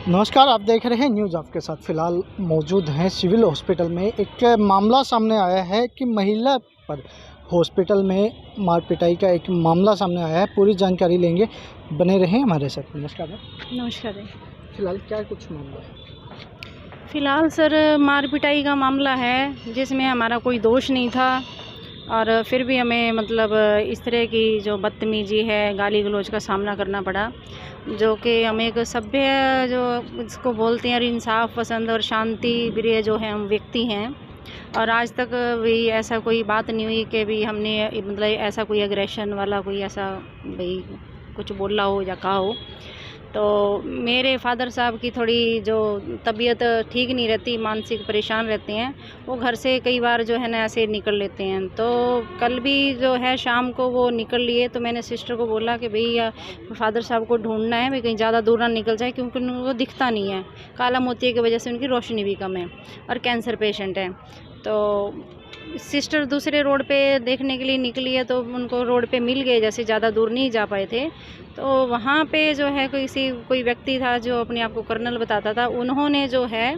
नमस्कार, आप देख रहे हैं न्यूज़ आपके साथ। फ़िलहाल मौजूद हैं सिविल हॉस्पिटल में। एक मामला सामने आया है कि महिला पर हॉस्पिटल में मार पिटाई का एक मामला सामने आया है। पूरी जानकारी लेंगे, बने रहें हमारे साथ। नमस्कार मैम। नमस्कार। फ़िलहाल क्या कुछ मामला है? फ़िलहाल सर मार पिटाई का मामला है जिसमें हमारा कोई दोष नहीं था और फिर भी हमें मतलब इस तरह की जो बदतमीज़ी है, गाली गलौज का सामना करना पड़ा, जो कि हम एक सभ्य जो इसको बोलते हैं और इंसाफ पसंद और शांति प्रिय जो है हम व्यक्ति हैं। और आज तक भी ऐसा कोई बात नहीं हुई कि भी हमने मतलब ऐसा कोई एग्रेशन वाला कोई ऐसा भाई कुछ बोला हो या कहा हो। तो मेरे फादर साहब की थोड़ी जो तबीयत ठीक नहीं रहती, मानसिक परेशान रहते हैं, वो घर से कई बार जो है ना ऐसे निकल लेते हैं। तो कल भी जो है शाम को वो निकल लिए, तो मैंने सिस्टर को बोला कि भैया फादर साहब को ढूंढना है, भाई कहीं ज़्यादा दूर ना निकल जाए, क्योंकि उनको दिखता नहीं है, काला मोतिया की वजह से उनकी रोशनी भी कम है और कैंसर पेशेंट है। तो सिस्टर दूसरे रोड पे देखने के लिए निकली है, तो उनको रोड पे मिल गए, जैसे ज़्यादा दूर नहीं जा पाए थे। तो वहाँ पे जो है कोई व्यक्ति था जो अपने आप को कर्नल बताता था, उन्होंने जो है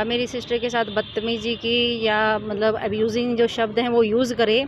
मेरी सिस्टर के साथ बदतमीज़ी की या मतलब अब्यूज़िंग जो शब्द हैं वो यूज़ करे।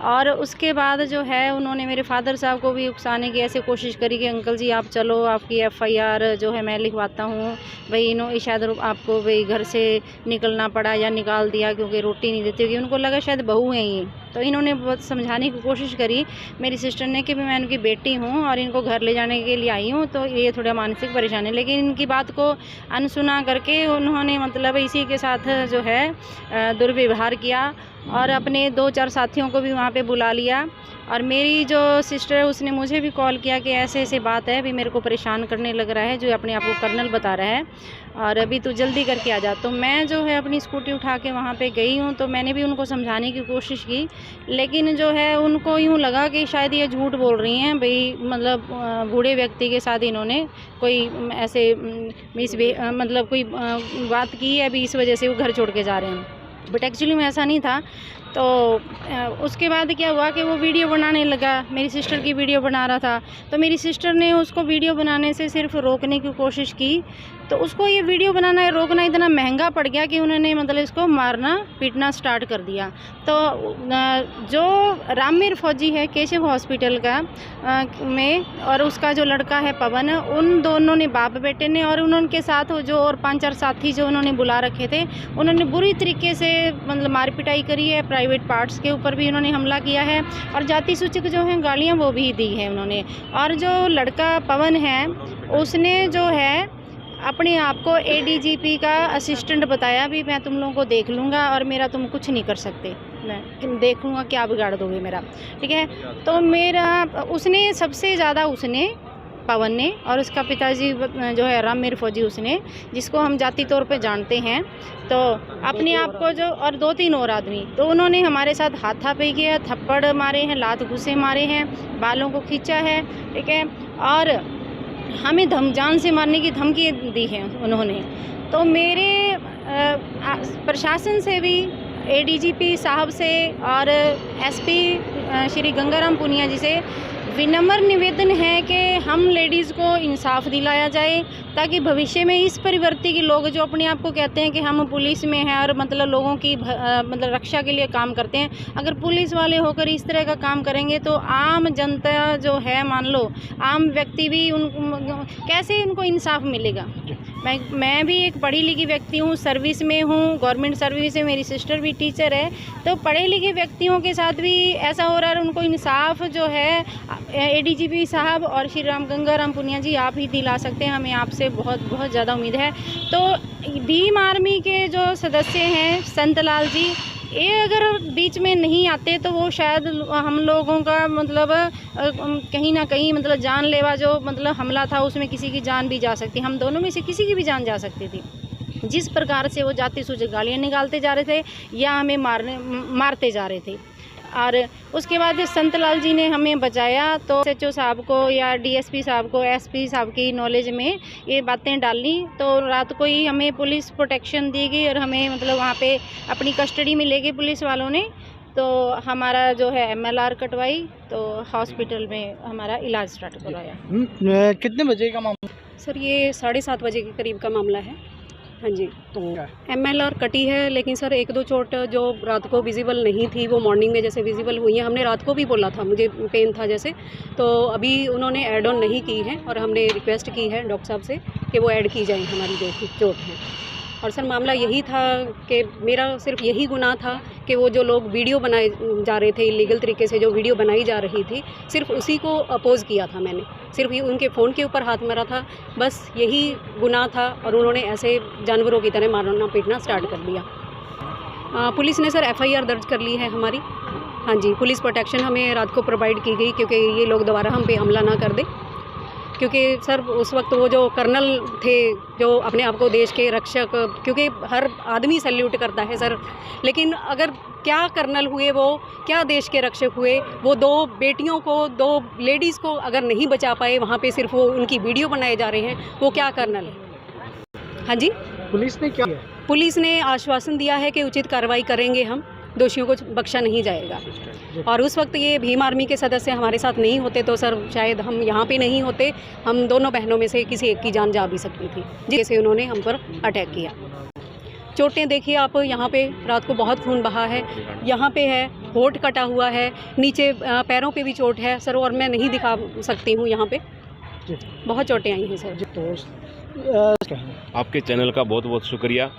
और उसके बाद जो है उन्होंने मेरे फादर साहब को भी उकसाने की ऐसे कोशिश करी कि अंकल जी आप चलो, आपकी एफआईआर जो है मैं लिखवाता हूँ। भाई इन्होंने शायद आपको भाई घर से निकलना पड़ा या निकाल दिया क्योंकि रोटी नहीं देती होगी, उनको लगा शायद बहू हैं ये। तो इन्होंने बहुत समझाने की कोशिश करी मेरी सिस्टर ने कि मैं इनकी बेटी हूँ और इनको घर ले जाने के लिए आई हूँ, तो ये थोड़ा मानसिक परेशान है। लेकिन इनकी बात को अनसुना करके उन्होंने मतलब इसी के साथ जो है दुर्व्यवहार किया और अपने 2-4 साथियों को भी वहाँ पे बुला लिया। और मेरी जो सिस्टर है उसने मुझे भी कॉल किया कि ऐसे ऐसे बात है, अभी मेरे को परेशान करने लग रहा है, जो अपने आप को कर्नल बता रहा है, और अभी तू जल्दी करके आ जा। तो मैं जो है अपनी स्कूटी उठा के वहाँ पे गई हूँ। तो मैंने भी उनको समझाने की कोशिश की, लेकिन जो है उनको यूँ लगा कि शायद ये झूठ बोल रही हैं, भाई मतलब बूढ़े व्यक्ति के साथ इन्होंने कोई ऐसे मतलब कोई बात की है, अभी इस वजह से वो घर छोड़ के जा रहे हैं। बट एक्चुअली में ऐसा नहीं था। तो उसके बाद क्या हुआ कि वो वीडियो बनाने लगा, मेरी सिस्टर की वीडियो बना रहा था। तो मेरी सिस्टर ने उसको वीडियो बनाने से सिर्फ रोकने की कोशिश की, तो उसको ये वीडियो बनाना रोकना इतना महंगा पड़ गया कि उन्होंने मतलब इसको मारना पीटना स्टार्ट कर दिया। तो जो रामवीर फौजी है केशव हॉस्पिटल का में, और उसका जो लड़का है पवन, उन दोनों ने बाप बेटे ने, और उनके साथ जो और 5-4 साथी जो उन्होंने बुला रखे थे, उन्होंने बुरी तरीके से मतलब मार पिटाई करी है। प्राइवेट पार्ट्स के ऊपर भी उन्होंने हमला किया है और जाति सूचक जो हैं गालियाँ वो भी दी हैं उन्होंने। और जो लड़का पवन है उसने जो है अपने आप को एडीजीपी का असिस्टेंट बताया, भी मैं तुम लोगों को देख लूँगा और मेरा तुम कुछ नहीं कर सकते, मैं देख लूँगा क्या बिगाड़ दोगे मेरा, ठीक है। तो मेरा उसने सबसे ज़्यादा पवन ने और उसका पिताजी जो है रामवीर फौजी, उसने जिसको हम जाति तौर पे जानते हैं, तो अपने आप को जो और 2-3 और आदमी, तो उन्होंने हमारे साथ हाथापाई किया, थप्पड़ मारे हैं, लात घुसे मारे हैं, बालों को खींचा है, ठीक है, और हमें जान से मारने की धमकी दी है उन्होंने। तो मेरे प्रशासन से भी, एडीजीपी साहब से और एसपी श्री गंगाराम पुनिया जी से विनम्र निवेदन है कि हम लेडीज़ को इंसाफ दिलाया जाए, ताकि भविष्य में इस परिवर्ती के लोग जो अपने आप को कहते हैं कि हम पुलिस में हैं और मतलब लोगों की मतलब रक्षा के लिए काम करते हैं, अगर पुलिस वाले होकर इस तरह का काम करेंगे तो आम जनता जो है, मान लो आम व्यक्ति भी कैसे उनको इंसाफ मिलेगा। मैं भी एक पढ़ी लिखी व्यक्ति हूँ, सर्विस में हूँ, गवर्नमेंट सर्विस है, मेरी सिस्टर भी टीचर है। तो पढ़े लिखे व्यक्तियों के साथ भी ऐसा हो रहा है, उनको इंसाफ जो है एडीजीपी साहब और श्री गंगाराम पुनिया जी आप ही दिला सकते हैं, हमें आपसे बहुत बहुत ज़्यादा उम्मीद है। तो भीम आर्मी के जो सदस्य हैं संतलाल जी, ये अगर बीच में नहीं आते तो वो शायद हम लोगों का मतलब कहीं ना कहीं मतलब जानलेवा जो मतलब हमला था उसमें किसी की जान भी जा सकती, हम दोनों में से किसी की भी जान जा सकती थी। जिस प्रकार से वो जाति सूचक गालियाँ निकालते जा रहे थे या हमें मारते जा रहे थे। और उसके बाद संतलाल जी ने हमें बचाया, तो एसएचओ साहब को या डीएसपी साहब को, एसपी साहब की नॉलेज में ये बातें डाली, तो रात को ही हमें पुलिस प्रोटेक्शन दी गई और हमें मतलब वहाँ पे अपनी कस्टडी में ले गए पुलिस वालों ने। तो हमारा जो है MLR कटवाई, तो हॉस्पिटल में हमारा इलाज स्टार्ट करवाया। कितने बजे का मामला? सर ये 7:30 बजे के करीब का मामला है। हाँ जी, तो MLR कटी है, लेकिन सर एक दो चोट जो रात को विजिबल नहीं थी वो मॉर्निंग में जैसे विजिबल हुई है। हमने रात को भी बोला था मुझे पेन था जैसे, तो अभी उन्होंने ऐड ऑन नहीं की है और हमने रिक्वेस्ट की है डॉक्टर साहब से कि वो ऐड की जाए हमारी जो चोट है। और सर मामला यही था कि मेरा सिर्फ यही गुनाह था कि वो जो लोग वीडियो बनाए जा रहे थे, इलीगल तरीके से जो वीडियो बनाई जा रही थी, सिर्फ उसी को अपोज़ किया था मैंने, सिर्फ ये उनके फ़ोन के ऊपर हाथ मारा था, बस यही गुनाह था। और उन्होंने ऐसे जानवरों की तरह मारना पीटना स्टार्ट कर दिया। पुलिस ने सर FIR दर्ज कर ली है हमारी। हाँ जी, पुलिस प्रोटेक्शन हमें रात को प्रोवाइड की गई क्योंकि ये लोग दोबारा हम पे हमला ना कर दें। क्योंकि सर उस वक्त वो जो कर्नल थे जो अपने आप को देश के रक्षक, क्योंकि हर आदमी सैल्यूट करता है सर, लेकिन अगर क्या कर्नल हुए, वो क्या देश के रक्षक हुए, वो 2 बेटियों को, 2 लेडीज़ को अगर नहीं बचा पाए, वहाँ पे सिर्फ वो उनकी वीडियो बनाए जा रहे हैं, वो क्या कर्नल है? हाँ जी, पुलिस ने क्या किया? पुलिस ने आश्वासन दिया है कि उचित कार्रवाई करेंगे, हम दोषियों को बख्शा नहीं जाएगा। और उस वक्त ये भीम आर्मी के सदस्य हमारे साथ नहीं होते तो सर शायद हम यहाँ पे नहीं होते, हम दोनों बहनों में से किसी एक की जान जा भी सकती थी, जैसे उन्होंने हम पर अटैक किया। चोटें देखिए आप, यहाँ पे रात को बहुत खून बहा है, यहाँ पे है, होंठ कटा हुआ है, नीचे पैरों पे भी चोट है सर, और मैं नहीं दिखा सकती हूँ, यहाँ पे बहुत चोटें आई हैं सर। तो आपके चैनल का बहुत बहुत शुक्रिया।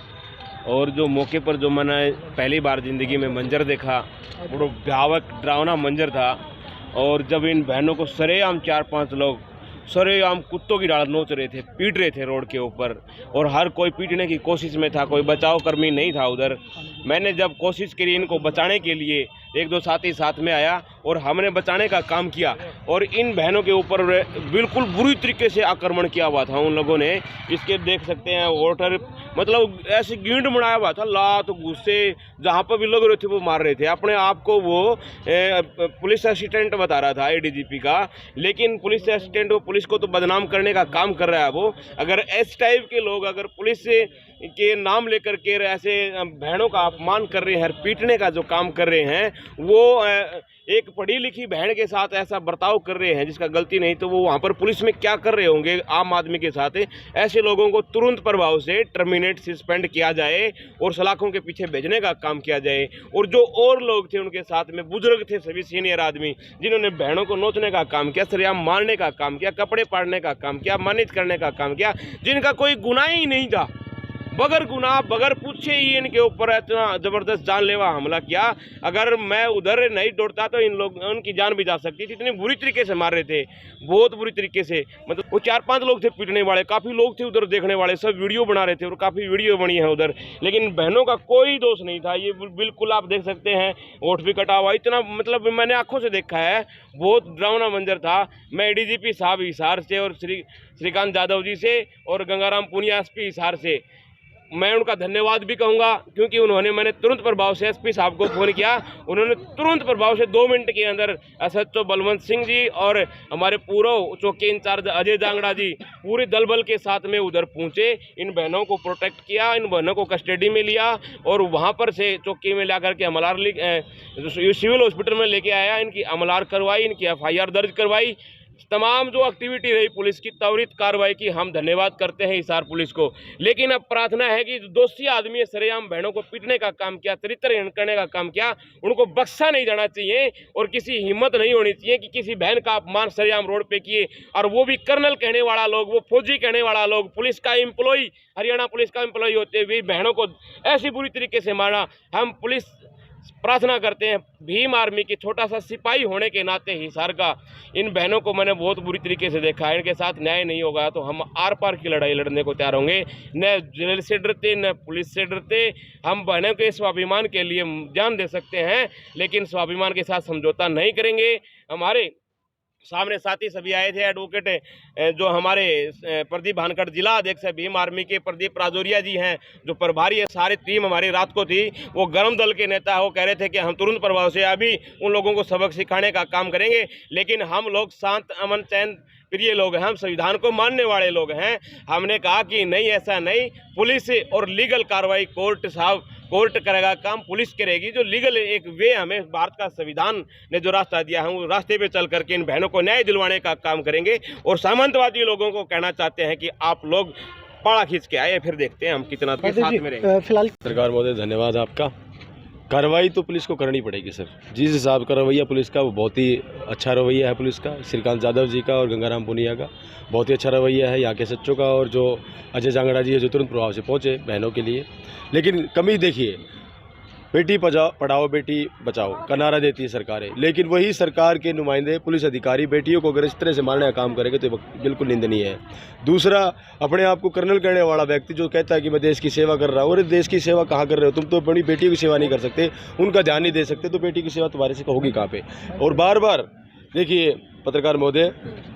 और जो मौके पर जो मैंने पहली बार ज़िंदगी में मंजर देखा, बड़ा भयावह डरावना मंजर था। और जब इन बहनों को सरेआम 4-5 लोग सरेआम कुत्तों की डाल नोच रहे थे, पीट रहे थे रोड के ऊपर, और हर कोई पीटने की कोशिश में था, कोई बचाव कर्मी नहीं था उधर। मैंने जब कोशिश करी इनको बचाने के लिए, 1-2 साथी साथ में आया और हमने बचाने का काम किया, और इन बहनों के ऊपर बिल्कुल बुरी तरीके से आक्रमण किया हुआ था उन लोगों ने। इसके देख सकते हैं वोटर, मतलब ऐसे गींड मुड़ाया हुआ था, लात गुस्से जहाँ पर भी लग रहे थे वो मार रहे थे। अपने आप को वो पुलिस असिस्टेंट बता रहा था ADGP का, लेकिन पुलिस असिस्टेंट वो पुलिस को तो बदनाम करने का काम कर रहा है वो। अगर इस टाइप के लोग अगर पुलिस के नाम लेकर के ऐसे बहनों का अपमान कर रहे हैं, पीटने का जो काम कर रहे हैं, वो एक पढ़ी लिखी बहन के साथ ऐसा बर्ताव कर रहे हैं जिसका गलती नहीं, तो वो वहाँ पर पुलिस में क्या कर रहे होंगे आम आदमी के साथ। ऐसे लोगों को तुरंत प्रभाव से टर्मिनेट, सस्पेंड किया जाए और सलाखों के पीछे भेजने का काम किया जाए। और जो और लोग थे उनके साथ में, बुजुर्ग थे, सभी सीनियर आदमी जिन्होंने बहनों को नोचने का काम किया, सरेआम मारने का काम किया, कपड़े पाड़ने का काम किया, मानित करने का काम किया, जिनका कोई गुनाह ही नहीं था, बगैर गुनाह बगैर पूछे ही इनके ऊपर इतना ज़बरदस्त जानलेवा हमला किया। अगर मैं उधर नहीं दौड़ता तो इन लोग, उनकी जान भी जा सकती थी। इतनी बुरी तरीके से मार रहे थे, बहुत बुरी तरीके से। मतलब वो 4-5 लोग थे पीटने वाले, काफ़ी लोग थे उधर देखने वाले, सब वीडियो बना रहे थे और काफ़ी वीडियो बनी है उधर, लेकिन बहनों का कोई दोष नहीं था। ये बिल्कुल आप देख सकते हैं, होठ भी कटा हुआ, इतना मतलब मैंने आंखों से देखा है, बहुत डरावना मंजर था। मैं ADGP साहब हिसार से और श्रीकांत यादव जी से और गंगाराम पुनिया SP हिसार से मैं उनका धन्यवाद भी कहूँगा, क्योंकि उन्होंने, मैंने तुरंत प्रभाव से SP साहब को फ़ोन किया, उन्होंने तुरंत प्रभाव से 2 मिनट के अंदर SHO बलवंत सिंह जी और हमारे पूर्व चौकी इंचार्ज अजय जांगड़ा जी पूरे दल बल के साथ में उधर पहुँचे, इन बहनों को प्रोटेक्ट किया, इन बहनों को कस्टडी में लिया और वहाँ पर से चौकी में ला करके MLR सिविल हॉस्पिटल में लेके आया, इनकी MLR करवाई, इनकी FIR दर्ज करवाई। तमाम जो एक्टिविटी रही पुलिस की, त्वरित कार्रवाई की, हम धन्यवाद करते हैं हिसार पुलिस को। लेकिन अब प्रार्थना है कि दोषी आदमी सरेआम बहनों को पीटने का काम किया, चरित्रहीन करने का काम किया, उनको बख्शा नहीं जाना चाहिए और किसी हिम्मत नहीं होनी चाहिए कि किसी बहन का अपमान सरेआम रोड पे किए, और वो भी कर्नल कहने वाला लोग, वो फौजी कहने वाला लोग, पुलिस का एम्प्लॉय, हरियाणा पुलिस का एम्प्लॉय होते हुए बहनों को ऐसी बुरी तरीके से मारना। हम पुलिस प्रार्थना करते हैं, भीम आर्मी के छोटा सा सिपाही होने के नाते हिसार का, इन बहनों को मैंने बहुत बुरी तरीके से देखा है, इनके साथ न्याय नहीं होगा तो हम आर पार की लड़ाई लड़ने को तैयार होंगे। न जेल से डरते, न पुलिस से डरते, हम बहनों के स्वाभिमान के लिए जान दे सकते हैं, लेकिन स्वाभिमान के साथ समझौता नहीं करेंगे। हमारे सामने साथी सभी आए थे, एडवोकेट जो हमारे प्रदीप भानखड़ जिला अध्यक्ष है भीम आर्मी के, प्रदीप राजौरिया जी हैं जो प्रभारी है, सारी टीम हमारी रात को थी। वो गर्म दल के नेता है, वो कह रहे थे कि हम तुरंत प्रभाव से अभी उन लोगों को सबक सिखाने का काम करेंगे, लेकिन हम लोग शांत, अमन, चैन प्रिय लोग हैं, हम संविधान को मानने वाले लोग हैं। हमने कहा कि नहीं, ऐसा नहीं, पुलिस और लीगल कार्रवाई कोर्ट साहब कोर्ट करेगा काम, पुलिस करेगी। जो लीगल एक वे हमें भारत का संविधान ने जो रास्ता दिया है, वो रास्ते पे चल करके इन बहनों को न्याय दिलवाने का काम करेंगे। और सामंतवादी लोगों को कहना चाहते हैं कि आप लोग पाड़ा खींच के आए, फिर देखते हैं हम कितना के साथ में रहेंगे। फिलहाल सरकार महोदय धन्यवाद आपका। कार्रवाई तो पुलिस को करनी पड़ेगी सर। जिस हिसाब का रवैया पुलिस का, वो बहुत ही अच्छा रवैया है पुलिस का, श्रीकांत यादव जी का और गंगाराम पुनिया का बहुत ही अच्छा रवैया है, यहाँ के सच्चों का, और जो अजय जांगड़ा जी है जो तुरंत प्रभाव से पहुँचे बहनों के लिए। लेकिन कमी देखिए, बेटी पढ़ाओ बेटी बचाओ का नारा देती है सरकारें, लेकिन वही सरकार के नुमाइंदे पुलिस अधिकारी बेटियों को अगर इस तरह से मारने का काम करेंगे तो ये बिल्कुल निंदनीय है। दूसरा, अपने आप को कर्नल कहने वाला व्यक्ति जो कहता है कि मैं देश की सेवा कर रहा हूँ, और देश की सेवा कहाँ कर रहे हो? तुम तो अपनी बेटियों की सेवा नहीं कर सकते, उनका ध्यान नहीं दे सकते, तो बेटी की सेवा तुम्हारे से होगी कहाँ पे? और बार बार देखिए पत्रकार महोदय,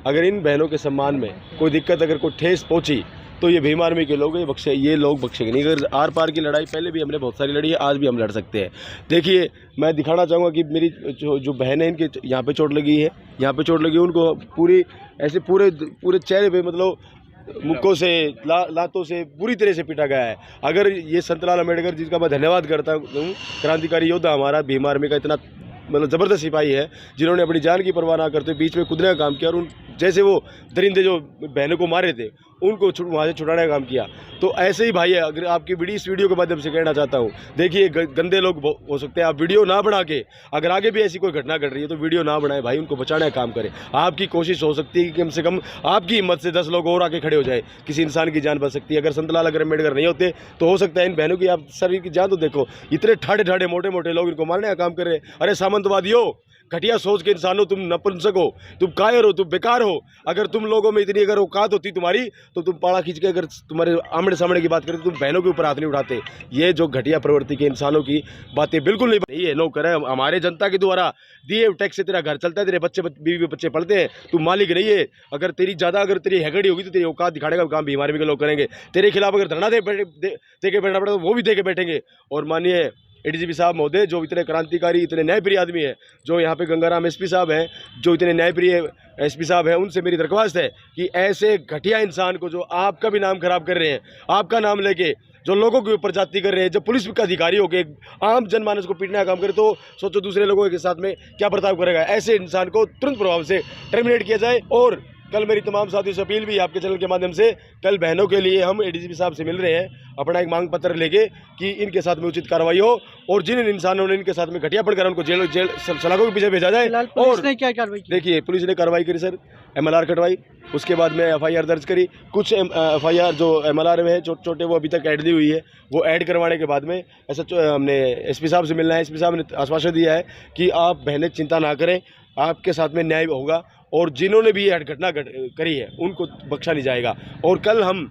अगर इन बहनों के सम्मान में कोई दिक्कत, अगर कोई ठेस पहुँची, तो ये भीम आर्मी के लोग ये लोग बख्शेंगे नहीं। अगर आर पार की लड़ाई पहले भी हमने बहुत सारी लड़ी है, आज भी हम लड़ सकते हैं। देखिए, मैं दिखाना चाहूँगा कि मेरी जो बहन है, इनके यहाँ पे चोट लगी है, यहाँ पे चोट लगी, उनको पूरी ऐसे पूरे चेहरे पे मतलब मुक्कों से लातों से बुरी तरह से पीटा गया है। अगर ये संतलाल अम्बेडकर जिसका मैं धन्यवाद करता हूँ, क्रांतिकारी योद्धा हमारा भीम आर्मी का इतना मतलब ज़बरदस्त सिपाही है, जिन्होंने अपनी जान की परवाह ना करते बीच में कूदने का काम किया, और उन जैसे वो दरिंदे जो बहनों को मारे थे उनको वहाँ से छुड़ाने का काम किया। तो ऐसे ही भाई है, अगर आपकी इस वीडियो के माध्यम से कहना चाहता हूँ, देखिए गंदे लोग हो सकते हैं, आप वीडियो ना बना के, अगर आगे भी ऐसी कोई घटना घट रही है तो वीडियो ना बनाए भाई, उनको बचाने का काम करें। आपकी कोशिश हो सकती है कि कम से कम आपकी हिम्मत से 10 लोग और आके खड़े हो जाए, किसी इंसान की जान बच सकती है। अगर संतलाल अम्बेडकर नहीं होते तो हो सकता है इन बहनों की आप शरीर की जान तो देखो, इतने ठाड़े मोटे मोटे लोग इनको मारने का काम कर रहे हैं। अरे सामंतवादियों, घटिया सोच के इंसानों, तुम नपुंसक हो, तुम कायर हो, तुम बेकार हो। अगर तुम लोगों में इतनी अगर औकात होती तुम्हारी, तो तुम पाड़ा खींच के अगर तुम्हारे आमने सामने की बात करते, तुम बहनों के ऊपर हाथ नहीं उठाते। ये जो घटिया प्रवृत्ति के इंसानों की बातें बिल्कुल नहीं है। नौकर है, हमारे जनता के द्वारा दिए टैक्स से तेरा घर चलता है, तेरे बीवी बच्चे पढ़ते हैं, तुम मालिक नहीं है। अगर तेरी हैगड़ी होगी तो तेरी औकात दिखाने का काम भीम आर्मी के लोग करेंगे। तेरे खिलाफ अगर धरना दे के बैठना पड़े तो वो भी दे के बैठेंगे। और माननीय एडीजीपी साहब महोदय, जो इतने क्रांतिकारी, इतने न्यायप्रिय आदमी है, जो यहाँ पे गंगाराम एसपी साहब हैं, जो इतने न्यायप्रिय एसपी साहब हैं, उनसे मेरी दरख्वास्त है कि ऐसे घटिया इंसान को, जो आपका भी नाम खराब कर रहे हैं, आपका नाम लेके जो लोगों के ऊपर जाति कर रहे हैं, जब पुलिस का अधिकारी हो के आम जनमानस को पीटने का काम करे, तो सोचो दूसरे लोगों के साथ में क्या बर्ताव करेगा। ऐसे इंसान को तुरंत प्रभाव से टर्मिनेट किया जाए। और कल मेरी तमाम साथियों से अपील भी आपके चैनल के माध्यम से, कल बहनों के लिए हम एडीजीपी साहब से मिल रहे हैं, अपना एक मांग पत्र लेके कि इनके साथ में उचित कार्रवाई हो, और जिन इंसानों ने इनके साथ में घटिया पड़कर उनको जेल सलाखों के पीछे भेजा जाए। पुलिस ने क्या कार्रवाई की? देखिए, पुलिस ने कार्रवाई करी सर, MLR कटवाई, उसके बाद में FIR दर्ज करी। कुछ FIR जो MLR में है छोटे वो अभी तक ऐड दी हुई है, वो ऐड करवाने के बाद में ऐसा हमने SP साहब से मिलना है। SP साहब ने आश्वासन दिया है कि आप बहनें चिंता ना करें, आपके साथ में न्याय होगा, और जिन्होंने भी ये घटना करी है उनको बख्शा नहीं जाएगा। और कल हम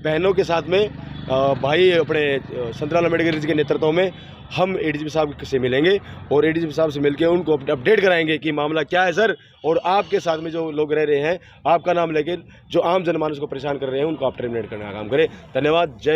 बहनों के साथ में भाई अपने संतलाल अम्बेडकर जी के नेतृत्व में हम एडीजीपी साहब से मिलेंगे, और एडीजीपी साहब से मिलकर उनको अपडेट कराएंगे कि मामला क्या है सर, और आपके साथ में जो लोग रह रहे हैं, आपका नाम लेके जो आम जनमानस को परेशान कर रहे हैं, उनको आप टर्मिनेट करने का काम करें। धन्यवाद। जय